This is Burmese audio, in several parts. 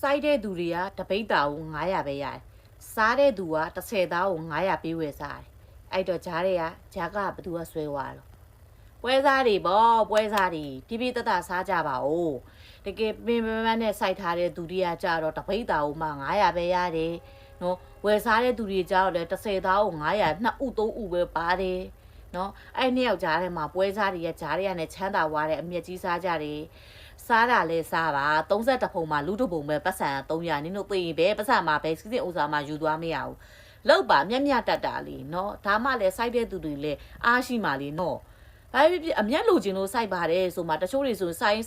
စိုက်တဲ့သူတွေကတပိတ်တာကို900ပဲရတယ်စားတဲ့သူက30သားကို900ပေးဝယ်စားတယ်အဲ့တော့ဂျားတွေကဂျားကဘသူကဆွဲသွားတော့ပွဲစားတွေပေါ့ပွဲစားတွေပြပြတတစားကြပါဦးတကယ်ပင်ပန်းနဲ့စိုက်ထားတဲ့သူတွေကကြတော့တပိတ်တာကိုမှ900ပဲရတယ်နော်ဝယ်စားတဲ့သူတွေကြတော့လေ30သားကို900 2ဥ3ဥပဲပါတယ်နော်အဲ့နှစ်ယောက်ကြားထဲမှာပွဲစားတွေရဲ့ကြားတွေကနဲ့ချမ်းသာသွားတဲ့အမြက်ကြီးစားကြတယ်စားတာလဲစားပါ30ဖုံမှာလူတစ်ပုံပဲပတ်စံ300နင်းတို့သိရင်ပဲပတ်စံမှာပဲစီစဉ်ဥစားမှာယူသွားမရဘူးလောက်ပါမြက်မြတ်တတ်တာလीနော်ဒါမှလည်းစိုက်တဲ့သူတွေလည်းအားရှိမှလीနော်ဘာဖြစ်ဖြစ်အမျက်လိုချင်လို့စိုက်ပါတယ်ဆိုမှတချို့တွေဆိုဆိုင်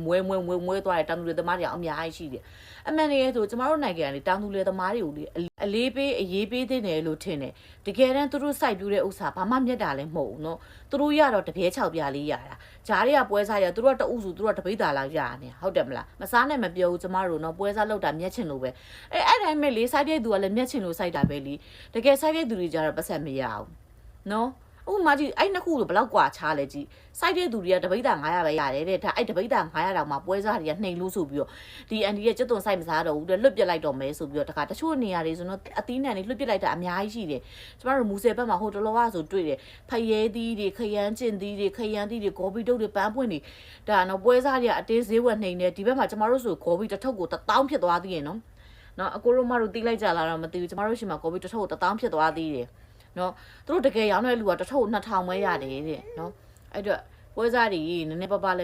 မွဲသွားတယ်တောင်သူတွေသမားတွေအများကြီးရှိတယ်အမှန်တကယ်ဆိုကျမတို့နိုင်ငံလေတောင်သူတွေသမားတွေကိုလေအလေးပေးအရေးပေးတဲ့နယ်လို့ထင်တယ်တကယ်တမ်းသူတို့စိုက်ပြူတဲ့ဥစ္စာဘာမှမြက်တာလည်းမဟုတ်ဘူးနော်သူတို့ရတော့တပြဲ6ပြားလေးရတာဂျားတွေကပွဲစားရသူတို့ကတအုပ်စုသူတို့ကတပိတ်တာလောက်ရနေဟုတ်တယ်မလားမစားနဲ့မပြောဘူးကျမတို့နော်ပွဲစားလောက်တာမြက်ချင်လို့ပဲအဲ့တိုင်းပဲလေစိုက်တဲ့သူကလည်းမြက်ချင်လို့စိုက်တာပဲလीတကယ်စိုက်တဲ့သူတွေကြတော့ပတ်ဆက်မရဘူးနော်ဥမာကြီးအဲ့နှစ်ခုကိုဘလောက်กว่าချားလဲကြီးစိုက်တဲ့သူတွေကတပိတ်တာ900ပဲရတယ်တဲ့ဒါအဲ့တပိတ်တာ900တောင်မှပွဲစားတွေကနှိမ်လို့ဆိုပြီးတော့ဒီအန်ဒီရဲ့ကျွတ်သွန်စိုက်မစားတော့ဘူးတဲ့လွတ်ပြစ်လိုက်တော့မယ်ဆိုပြီးတော့တခါတချို့နေရာတွေဆိုတော့အသီးနှံတွေလွတ်ပြစ်လိုက်တာအများကြီးရှိတယ်ကျမတို့မူဆယ်ဘက်မှာဟိုတလောကဆိုတွေ့တယ်ဖရဲသီးတွေခရမ်းကျင်သီးတွေခရမ်းသီးတွေဂေါ်ဘီတုတ်တွေပန်းပွင့်တွေဒါနော်ပွဲစားတွေကအတင်းဈေးဝယ်နှိမ်နေဒီဘက်မှာကျမတို့ဆိုဂေါ်ဘီတစ်ထုပ်ကို1000ဖြစ်သွားသေးရဲ့နော်အကိုတို့မတို့တီးလိုက်ကြလားတော့မသိဘူးကျမတို့ရှိမှာဂေါ်ဘီတစ်ထုပ်ကို1000ဖြစ်သွားသေးတယ်နော်သူတို့တကယ်ရောင်းတဲ့လူကတစ်ထုပ်2000ပဲရတယ်တဲ့နော်အဲ့တော့ပွဲစားတွေနည်းနည်းပါးပါးလည်း